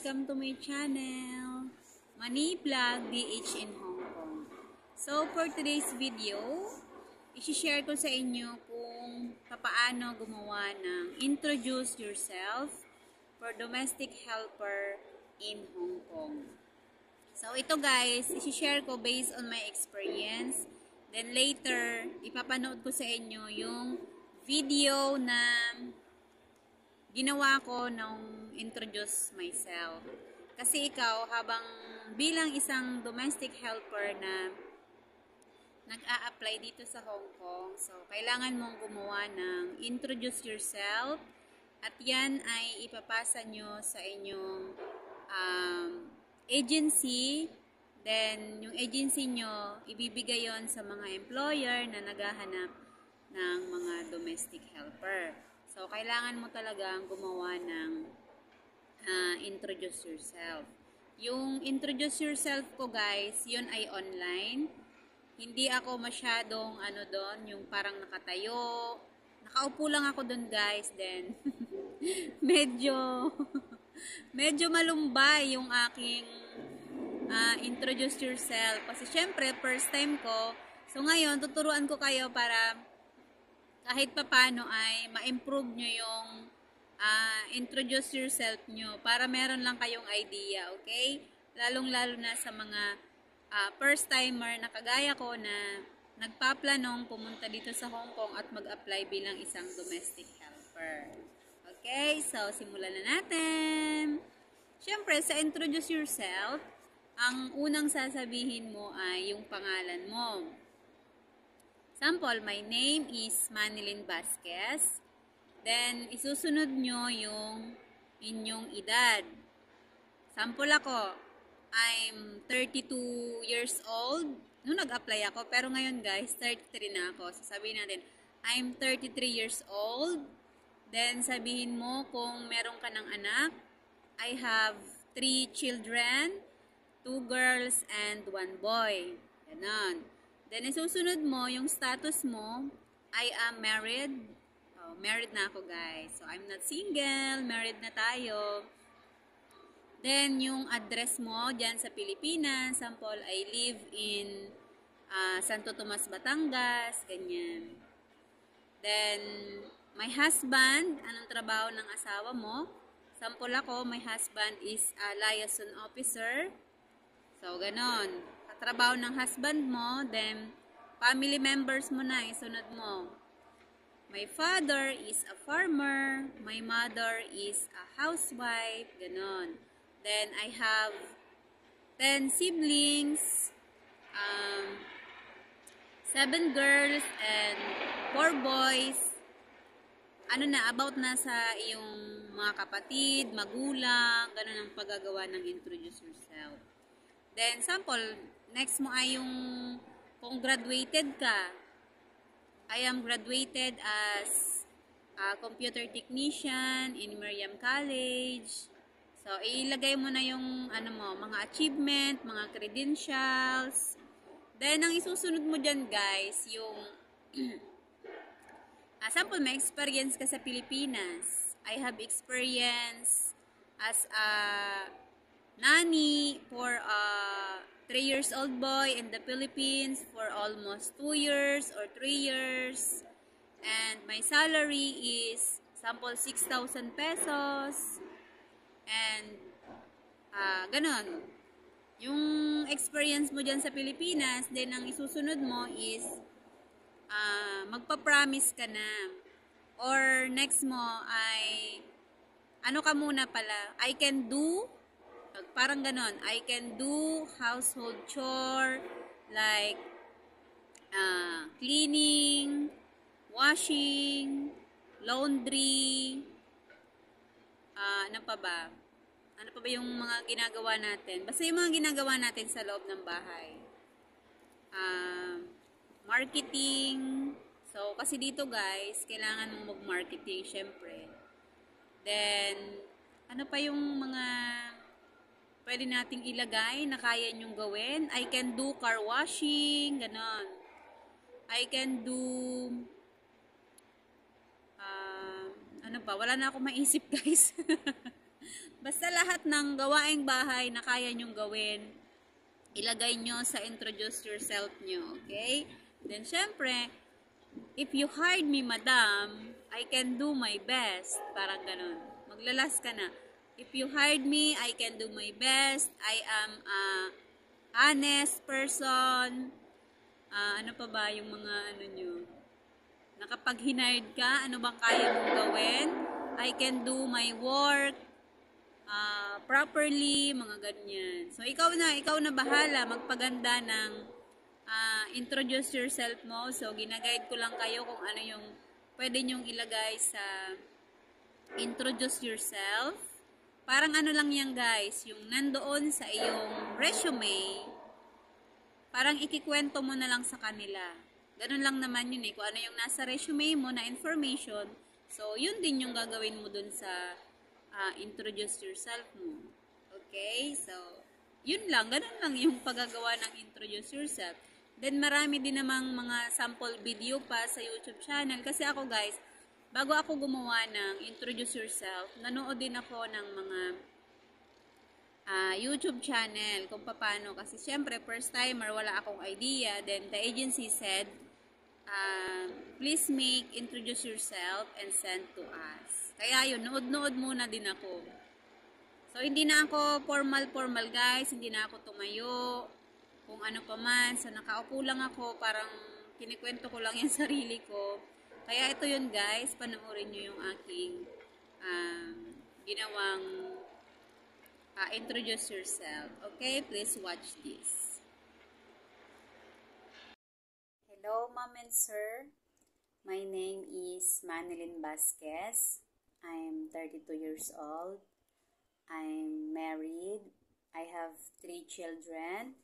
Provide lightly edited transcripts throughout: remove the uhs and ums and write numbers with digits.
Welcome to my channel, Money Vlog DH in Hong Kong. So, for today's video, isi-share ko sa inyo kung paano gumawa ng Introduce Yourself for Domestic Helper in Hong Kong. So, ito guys, isi-share ko based on my experience. Then later, ipapanood ko sa inyo yung video na ginawa ko nung introduce myself. Kasi ikaw, habang bilang isang domestic helper na nag-a-apply dito sa Hong Kong, so kailangan mong gumawa ng introduce yourself at yan ay ipapasa nyo sa inyong agency. Then, yung agency nyo, ibibigay yon sa mga employer na naghahanap ng mga domestic helper. So, kailangan mo talagang gumawa ng introduce yourself. Yung introduce yourself ko guys, yun ay online. Hindi ako masyadong doon, yung parang nakatayo. Nakaupo lang ako doon guys, then medyo malumbay yung aking introduce yourself. Kasi syempre, first time ko. So ngayon, tuturuan ko kayo para kahit papano ay ma-improve nyo yung introduce yourself nyo para meron lang kayong idea, okay? Lalong-lalo na sa mga first timer na kagaya ko na nagpaplanong pumunta dito sa Hong Kong at mag-apply bilang isang domestic helper. Okay, so simulan na natin. Siyempre, sa introduce yourself, ang unang sasabihin mo ay yung pangalan mo. Sample, my name is Manilyn Vasquez. Then, isusunod nyo yung inyong edad. Sample ako, I'm 32 years old. Noong nag-apply ako, pero ngayon guys, 33 na ako. So, sabihin natin, I'm 33 years old. Then, sabihin mo kung meron ka ng anak. I have 3 children, 2 girls and 1 boy. Ganon. Then, isusunod mo, yung status mo, I am married. Oh, married na ako, guys. So, I'm not single. Married na tayo. Then, yung address mo, dyan sa Pilipinas. Sample, I live in Santo Tomas, Batangas. Ganyan. Then, my husband, anong trabaho ng asawa mo? Sample ako, my husband is a liaison officer. So, ganon. Trabaho ng husband mo, then family members mo na, isunod mo. My father is a farmer, my mother is a housewife, ganon. Then I have 10 siblings, 7 girls and 4 boys. About na sa iyong mga kapatid, magulang, ganon ang paggagawa ng introduce yourself. Then, sample, next mo ay yung kung graduated ka. I am graduated as a computer technician in Miriam College. So, ilagay mo na yung mga achievement, mga credentials. Then, ang isusunod mo dyan guys, yung sample, may experience ka sa Pilipinas. I have experience as a nanny for a 3 years old boy in the Philippines for almost 2 years or 3 years. And my salary is sample 6,000 pesos. And ganon. Yung experience mo dyan sa Pilipinas, then ang isusunod mo is magpa-promise ka na. Or next mo ay ka muna pala, I can do parang ganon, I can do household chore like cleaning, washing, laundry, ano pa ba yung mga ginagawa natin? Basta yung mga ginagawa natin sa loob ng bahay. Marketing. So, kasi dito guys, kailangan mong mag-marketing syempre. Then, ano pa yung mga pwede nating ilagay na kaya nyong gawin? I can do car washing, ganon. I can do wala na ako maisip guys. Basta lahat ng gawaing bahay na kaya nyong gawin, ilagay nyo sa introduce yourself nyo, okay? Then, syempre, if you hired me, madam, I can do my best. Parang ganun. Maglalas ka na. If you hired me, I can do my best. I am a honest person. Ano pa ba yung mga ano nyo? Nakapag hinired ka, ano bang kaya mong gawin? I can do my work properly, mga ganyan. So, ikaw na bahala magpaganda ng introduce yourself mo. So, ginaguide ko lang kayo kung ano yung pwede nyong ilagay sa introduce yourself. Parang ano lang yan guys, yung nandoon sa iyong resume, parang ikikwento mo na lang sa kanila. Ganun lang naman yun eh. Kung ano yung nasa resume mo na information, so yun din yung gagawin mo dun sa introduce yourself mo. Okay? So, yun lang. Ganun lang yung paggagawa ng introduce yourself. Then, marami din namang mga sample video pa sa YouTube channel. Kasi ako guys, bago ako gumawa ng introduce yourself, nanood din ako ng mga YouTube channel kung paano. Kasi syempre, first timer, wala akong idea. Then, the agency said, please make introduce yourself and send to us. Kaya yun, nood-nood muna din ako. So, hindi na ako formal guys. Hindi na ako tumayo. Kung ano pa man. So, nakaupo lang ako. Parang kinikwento ko lang yung sarili ko. Kaya ito yun guys. Panoorin nyo yung aking ginawang introduce yourself. Okay? Please watch this. Hello, ma'am and sir. My name is Manilyn Vasquez. I'm 32 years old. I'm married. I have 3 children.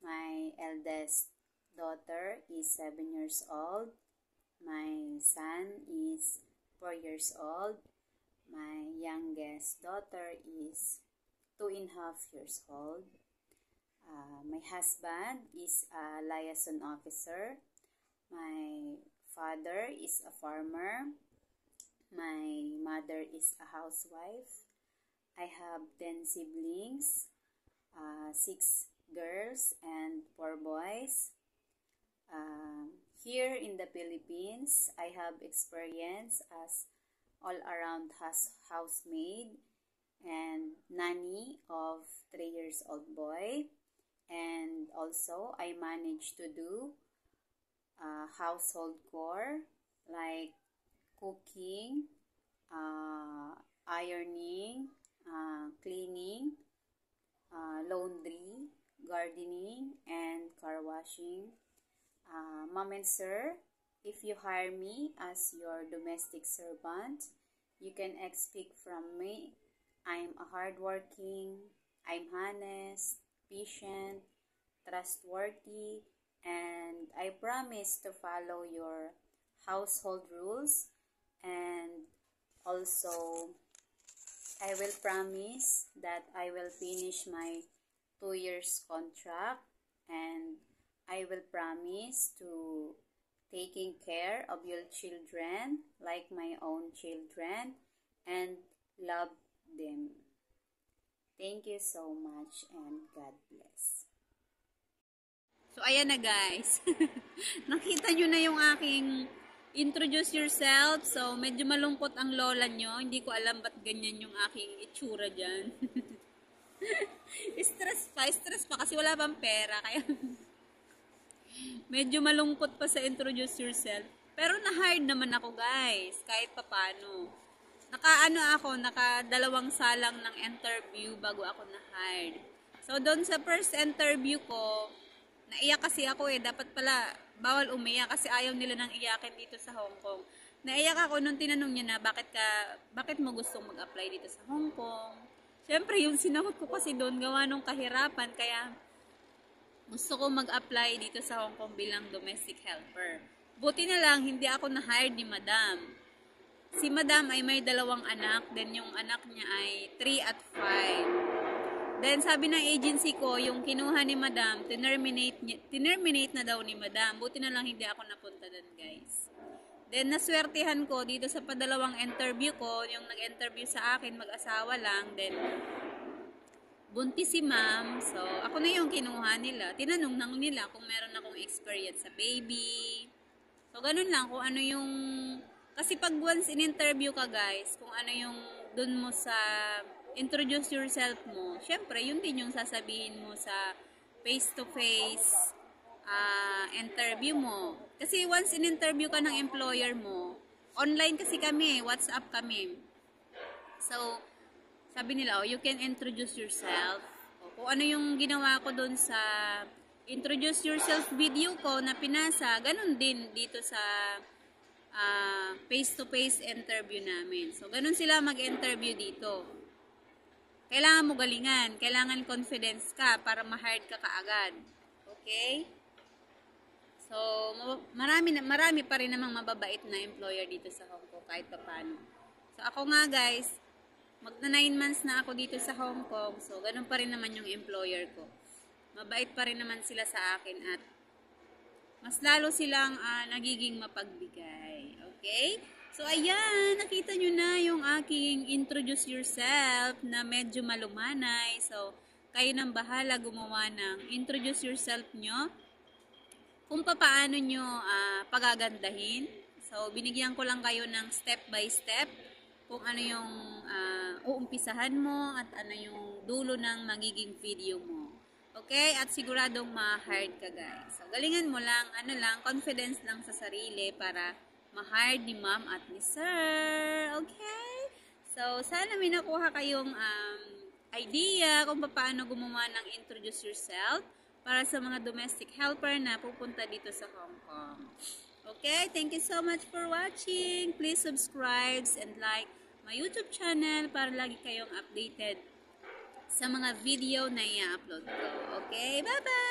My eldest daughter is 7 years old. My son is 4 years old. My youngest daughter is 2.5 years old. My husband is a liaison officer. My father is a farmer. My mother is a housewife. I have 10 siblings, 6 girls and 4 boys. Here in the Philippines, I have experience as all-around housemaid and nanny of 3 years old boy. And also, I managed to do household chore like cooking, ironing, cleaning, laundry, gardening, and car washing. Mom and sir, if you hire me as your domestic servant, you can expect from me I'm a hardworking, I'm honest, patient, trustworthy, and I promise to follow your household rules, and also I will promise that I will finish my 2 years contract, and I will promise to taking care of your children like my own children and love them. Thank you so much and God bless. So, ayan na guys. Nakita nyo na yung aking introduce yourself. So, medyo malungkot ang lola nyo. Hindi ko alam ba't ganyan yung aking itsura dyan. Stress pa kasi wala pang pera. Kaya medyo malungkot pa sa introduce yourself. Pero na-hired naman ako guys. Kahit papano. Naka-2 salang ng interview bago ako na-hired. So, doon sa first interview ko, naiyak kasi ako eh. Dapat pala, bawal umiyak kasi ayaw nila nang iyakin dito sa Hong Kong. Naiyak ako nung tinanong niya na bakit mo gustong mag-apply dito sa Hong Kong? Siyempre, yung sinagot ko kasi doon gawa nung kahirapan. Kaya, gusto ko mag-apply dito sa Hong Kong bilang domestic helper. Buti na lang, hindi ako na-hired ni Madam. Si Madam ay may 2 anak, then yung anak niya ay 3 at 5. Then sabi ng agency ko, yung kinuha ni Madam, terminate na daw ni Madam. Buti na lang hindi ako napunta doon guys. Then, naswertihan ko dito sa padalawang interview ko, yung nag-interview sa akin, mag-asawa lang. Then, buntis si ma'am. So, ako na yung kinuha nila. Tinanong nang nila kung meron akong experience sa baby. So, ganun lang. Kung ano yung... Kasi pag once in-interview ka, guys, kung ano yung dun mo sa introduce yourself mo, syempre, yun din yung sasabihin mo sa face-to-face interview mo. Kasi once in-interview ka ng employer mo, online kasi kami, WhatsApp kami. So, sabi nila, you can introduce yourself. Kung ano yung ginawa ko doon sa introduce yourself video ko na pinasa, ganun din dito sa face-to-face interview namin. So, ganun sila mag-interview dito. Kailangan mo galingan, kailangan confidence ka para ma-hire ka kaagad. Okay? So, marami pa rin namang mababait na employer dito sa Hong Kong kahit pa paano. So, ako nga guys, magna 9 months na ako dito sa Hong Kong. So, ganun pa rin naman yung employer ko. Mabait pa rin naman sila sa akin at mas lalo silang nagiging mapagbigay. Okay? So, ayan, nakita nyo na yung aking introduce yourself na medyo malumanay. So, kayo nang bahala gumawa ng introduce yourself nyo. Kung paano nyo pagagandahin. So, binigyan ko lang kayo ng step by step kung ano yung uumpisahan mo at ano yung dulo ng magiging video mo. Okay? At siguradong ma-hire ka guys. So, galingan mo lang, confidence lang sa sarili para ma-hire ni ma'am at ni sir. Okay? So, sana may nakuha kayong idea kung paano gumawa ng introduce yourself para sa mga domestic helper na pupunta dito sa Hong Kong. Okay? Thank you so much for watching. Please subscribe and like my YouTube channel para lagi kayong updated sa mga video na i-upload ko. Okay? Bye-bye!